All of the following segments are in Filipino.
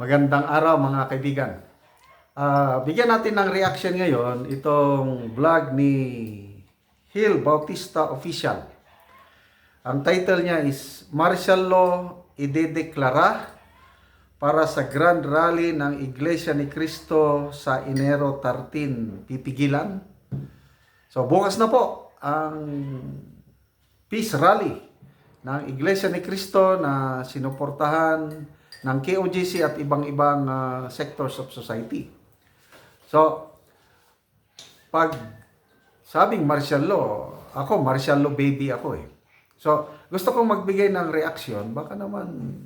Magandang araw mga kaibigan. Bigyan natin ng reaction ngayon itong vlog ni Hill Bautista Official. Ang title niya is Martial Law idedeklara para sa Grand Rally ng Iglesia ni Cristo sa Enero 13. Pipigilan? So bukas na po ang Peace Rally ng Iglesia ni Cristo na sinuportahan ng KOGC at ibang-ibang sectors of society. So, pag sabing martial law, ako martial law baby ako eh. So, gusto kong magbigay ng reaction, baka naman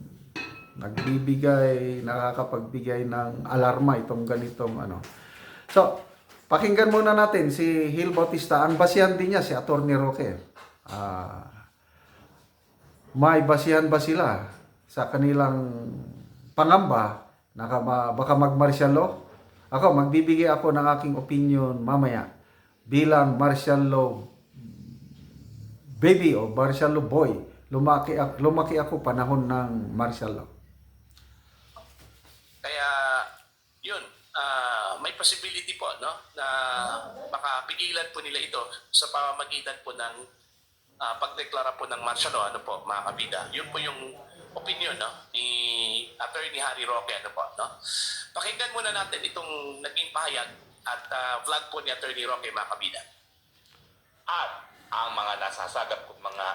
nakakapagbigay ng alarma itong ganitong ano. So, pakinggan muna natin si Hill Bautista. Ang basihan din niya si Atty. Roque. May basihan ba sila sa kanilang pangamba na baka mag-martial law? Ako, magbibigay ako ng aking opinion mamaya bilang martial law baby o martial law boy. Lumaki ako panahon ng martial law. Kaya, yun, may possibility po, no, na baka pigilan po nila ito sa pamamagitan po ng pagdeklara po ng martial law, ano po, mga kabida. Yun po yung opinion, no, ni Attorney Harry Roque, ano po, no. Pakinggan muna natin itong naging pahayag at vlog po ni Attorney Roque, mga kabida. At ang mga nasasagap kong mga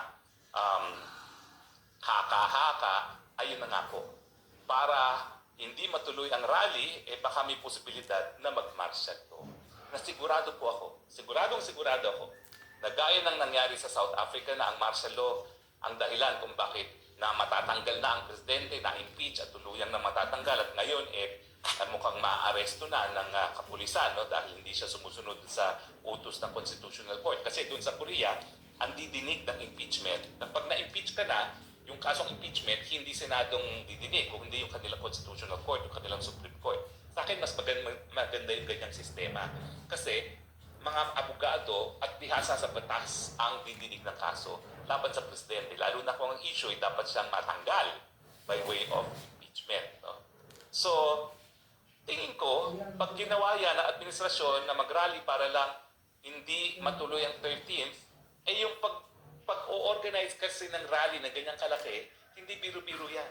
haka-haka, ayun na nga po. Para hindi matuloy ang rally, baka may posibilidad na mag-martial law. Nasigurado po ako, sigurado ako, na gaya ng nangyari sa South Africa na ang martial law ang dahilan kung bakit na matatanggal na ang presidente, na impeach at tuluyang na matatanggal. At ngayon, mukhang maaresto na ng kapulisan, no, dahil hindi siya sumusunod sa utos ng Constitutional Court. Kasi doon sa Korea, ang didinig ng impeachment, na pag na-impeach ka na, yung kasong impeachment, hindi senadong didinig, kung hindi yung kanilang Constitutional Court, yung kanilang Supreme Court. Sa akin, mas maganda yung ganyang sistema. Kasi mga abogado at dihasa sa batas ang didinig ng kaso laban sa presidente. Lalo na kung ang issue ay dapat siyang matanggal by way of impeachment. No? So, tingin ko, pag ginawa yan ng administrasyon na mag-rally para lang hindi matuloy ang 13th, yung pag-o-organize kasi ng rally na ganyang kalaki, hindi biro-biro yan.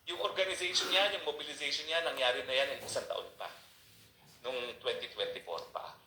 Yung organization yan, yung mobilization yan, nangyari na yan ng isang taon pa. Noong 2024 pa.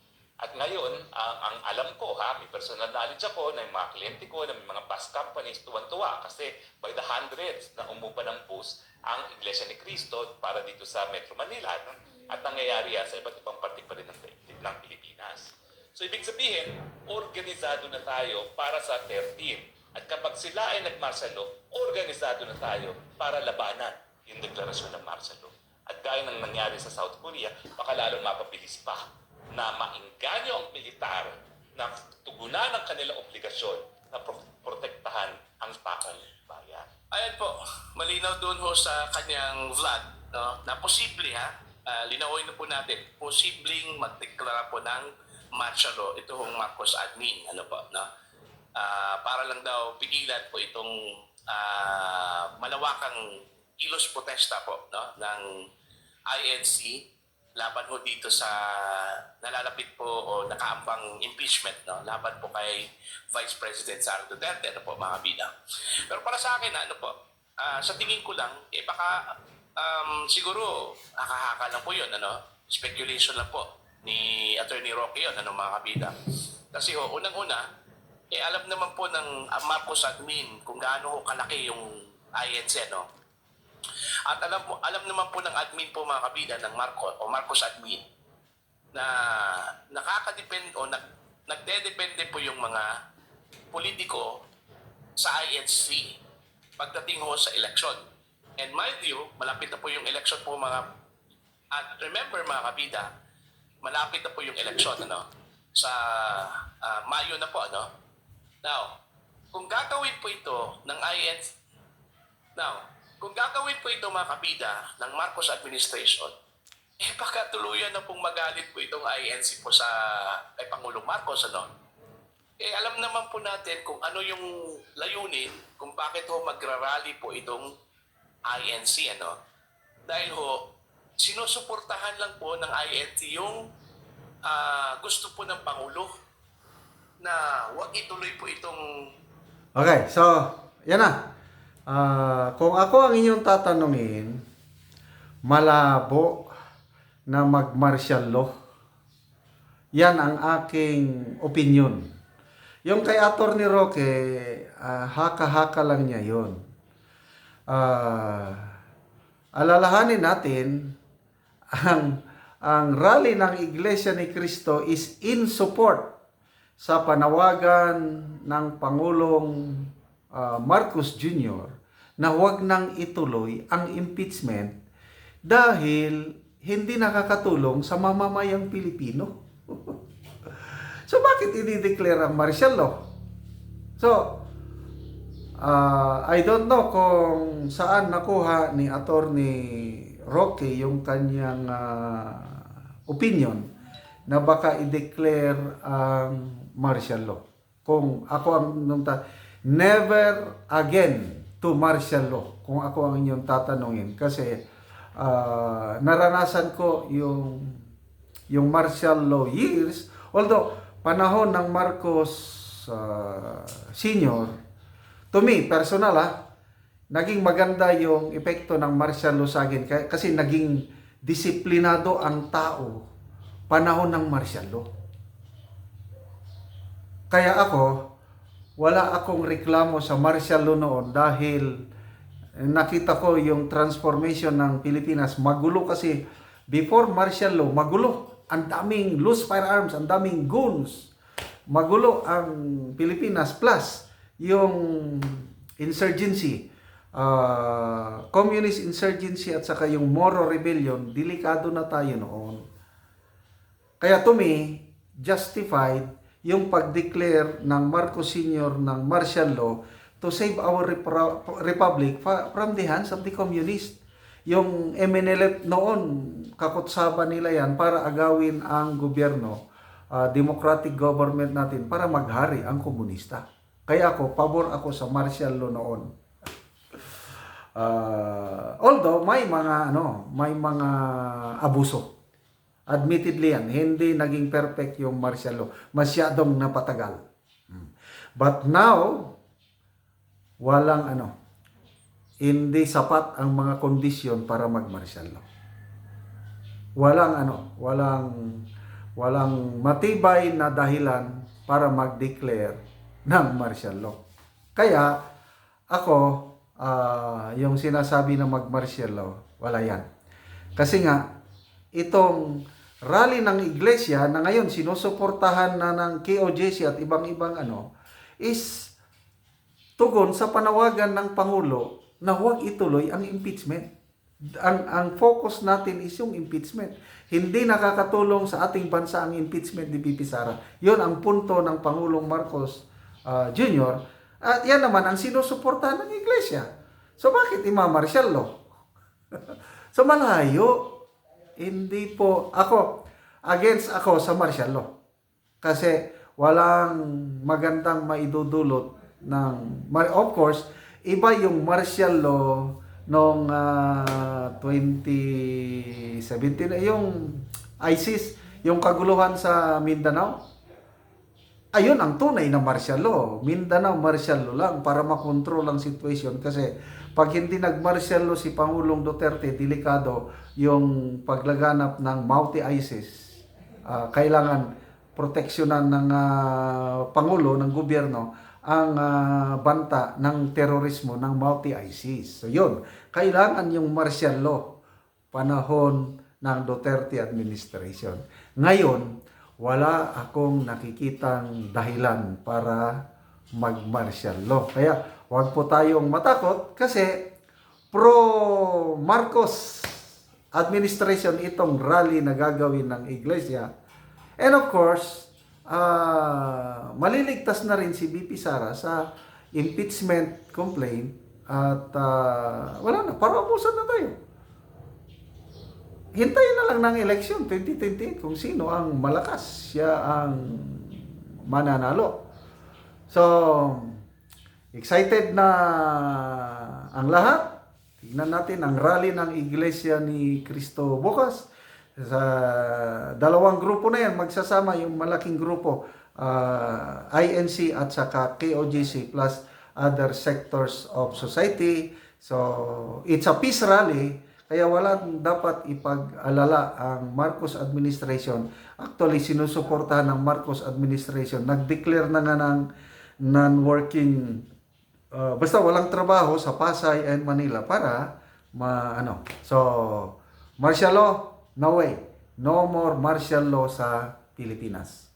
At ngayon, ang alam ko, may personal knowledge ako na yung mga kliyente ko, na may mga bus companies, tuwan-tuwa kasi by the hundreds na umupa ng bus ang Iglesia ni Cristo para dito sa Metro Manila. No? At nangyayari yan sa iba't ibang parte pa rin ng Pilipinas. So ibig sabihin, organisado na tayo para sa 13. At kapag sila ay nag-martial law, organisado na tayo para labanan yung deklarasyon ng martial law. At gaya ng nangyari sa South Korea, baka lalong mapabilis pa na maingganyo ang militar na tugunan ng kanilang obligasyon na protektahan ang taong bayan. Ayan po, malinaw doon ho sa kanyang vlog, no, na posible, linawin na po natin, posibleng magdeklara po ng martial law ito hong Marcos admin, ano po, no? Para lang daw pigilan po itong malawakang kilos protesta po, no, ng INC laban po dito sa nalalapit po o nakaambang impeachment, no, laban po kay Vice President Sara Duterte, ano po, mga bida. Pero para sa akin, ano po, sa tingin ko lang, baka siguro nakahaka lang po yun, ano, speculation lang po ni Attorney Roque yun, ano, mga kabida. Kasi unang-una, alam naman po ng Marcos admin kung gaano kalaki yung INC, no. At alam naman po ng admin po, mga kabida, ng Marcos admin na nakakadepende o nagdedepende po yung mga politiko sa INC pagdating ho sa election. And mind you, malapit na po yung election po, at remember, mga kabida, malapit na po yung election, ano, sa Mayo na po, ano. Now, kung gagawin po ito ng INC, kung gagawin po ito, mga kabida, ng Marcos administration, baka tuluyan na pong magalit po itong INC po kay Pangulong Marcos, ano. Alam naman po natin kung ano yung layunin, kung bakit ho magrarally po itong INC, ano. dahil ho, sinusuportahan lang po ng INC yung gusto po ng Pangulo na wag ituloy po itong Okay, so, yan na. Kung ako ang inyong tatanungin, malabo na mag-martial law. Yan ang aking opinion. Yung kay Atty. Roque, haka-haka lang niya yun. Alalahanin natin, ang rally ng Iglesia ni Cristo is in support sa panawagan ng Pangulong Marcos Jr. na huwag nang ituloy ang impeachment dahil hindi nakakatulong sa mamamayang Pilipino. So bakit i-declare ang martial law? So, I don't know kung saan nakuha ni Atty. Roque yung kanyang opinion na baka i-declare ang martial law. Kung ako ang never again to martial law. Kung ako ang inyong tatanungin. Kasi naranasan ko yung martial law years. Although, panahon ng Marcos Senior, to me, personal naging maganda yung epekto ng martial law sa akin kasi naging disiplinado ang tao panahon ng martial law. Kaya ako, wala akong reklamo sa martial law noon dahil nakita ko yung transformation ng Pilipinas. Magulo kasi before martial law, magulo. Ang daming loose firearms, ang daming guns. Magulo ang Pilipinas plus yung insurgency, communist insurgency at saka yung Moro Rebellion, delikado na tayo noon. Kaya to me, justified yung pag-declare ng Marcos Sr. ng martial law to save our republic from the hands of the communist. Yung MNLF noon, kakutsaban nila yan para agawin ang gobyerno, democratic government natin para maghari ang komunista. Kaya ako, pabor ako sa martial law noon. Although may mga abuso. Admittedly yan, hindi naging perfect yung martial law. Masyadong napatagal. But now, hindi sapat ang mga kondisyon para mag-martial law. Walang matibay na dahilan para mag-declare ng martial law. Kaya ako, yung sinasabi na mag-martial law, wala yan. Kasi nga, itong rally ng iglesia na ngayon sinusuportahan na ng KOJC at ibang-ibang is tugon sa panawagan ng Pangulo na huwag ituloy ang impeachment. Ang focus natin is yung impeachment. Hindi nakakatulong sa ating bansa ang impeachment ni VP Sara. Yun ang punto ng Pangulong Marcos Jr. At yan naman ang sinusuportahan ng iglesia. So bakit ima-martial law? So malayo. Hindi po against ako sa martial law. Kasi walang magandang maidudulot of course, iba yung martial law noong 2017, yung ISIS, yung kaguluhan sa Mindanao. Ayun ang tunay na martial law. Mindanao martial law lang para makontrol ang situation kasi pag hindi nag-martial law si Pangulong Duterte, delikado yung paglaganap ng Mauti ISIS. Kailangan proteksyonan ng Pangulo, ng gobyerno, ang banta ng terorismo ng Mauti ISIS. So yun, kailangan yung martial law panahon ng Duterte administration. Ngayon, wala akong nakikitang dahilan para mag-martial law. Kaya huwag po tayong matakot kasi pro-Marcos administration itong rally na gagawin ng iglesia. And of course, maliligtas na rin si VP Sara sa impeachment complaint at wala na, parabusan na tayo. Hintayin na lang ng election 2028 kung sino ang malakas, siya ang mananalo. So, excited na ang lahat. Tignan natin ang rally ng Iglesia ni Cristo bukas. Sa dalawang grupo na yan, magsasama yung malaking grupo, INC at saka KOGC plus other sectors of society. So, it's a peace rally, kaya wala dapat ipag-alala ang Marcos administration. Actually, sinusuportahan ng Marcos administration. Nag-declare na nga ng non-working, basta walang trabaho sa Pasay and Manila para So, martial law, no way. No more martial law sa Pilipinas.